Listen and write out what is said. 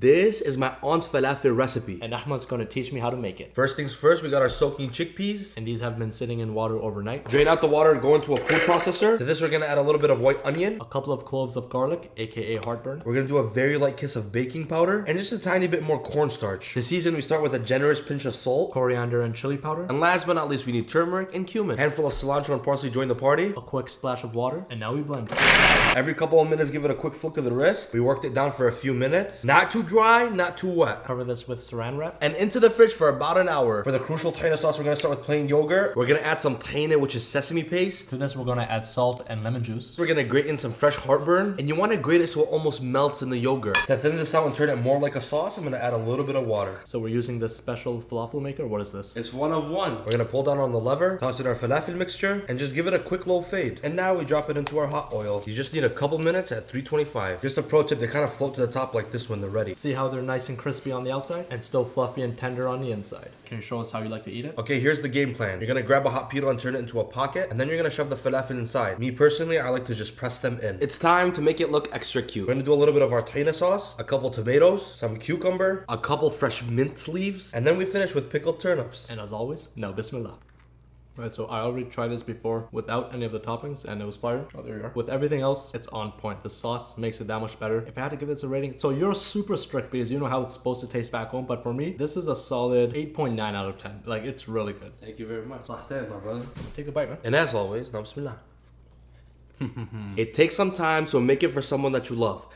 This is my aunt's falafel recipe. And Ahmad's gonna teach me how to make it. First things first, we got our soaking chickpeas. And these have been sitting in water overnight. Drain out the water and go into a food processor. To this, we're gonna add a little bit of white onion. A couple of cloves of garlic, aka heartburn. We're gonna do a very light kiss of baking powder and just a tiny bit more cornstarch. To season, we start with a generous pinch of salt, Coriander and chili powder. and last but not least, we need turmeric and cumin. Handful of cilantro and parsley join the party. A quick splash of water. And now we blend. Every couple of minutes, give it a quick flick to the wrist. We worked it down for a few minutes. Not too dry, not too wet. Cover this with saran wrap. And into the fridge for about an hour. For the crucial tahina sauce, we're gonna start with plain yogurt. We're gonna add some tahina, which is sesame paste. To this, we're gonna add salt and lemon juice. We're gonna grate in some fresh heartburn. And you wanna grate it so it almost melts in the yogurt. To thin this out and turn it more like a sauce, I'm gonna add a little bit of water. So we're using this special falafel maker. What is this? It's one of one. We're gonna pull down on the lever, toss in our falafel mixture, and just give it a quick low fade. And now we drop it into our hot oil. You just need a couple minutes at 325. Just a pro tip, they kind of float to the top like this when they're ready. See how they're nice and crispy on the outside and still fluffy and tender on the inside. Can you show us how you like to eat it? Okay, here's the game plan. You're gonna grab a hot pita and turn it into a pocket, and then you're gonna shove the falafel inside. Me personally, I like to just press them in. It's time to make it look extra cute. We're gonna do a little bit of our tahina sauce, a couple tomatoes, some cucumber, a couple fresh mint leaves, and then we finish with pickled turnips. And as always, no bismillah. Alright, so I already tried this before without any of the toppings and it was fire. Oh, there you are. With everything else, it's on point. The sauce makes it that much better. If I had to give this a rating, so you're super strict because you know how it's supposed to taste back home, but for me, this is a solid 8.9 out of 10. Like, it's really good. Thank you very much. My brother. Take a bite, man. And as always, no bismillah. It takes some time, so make it for someone that you love.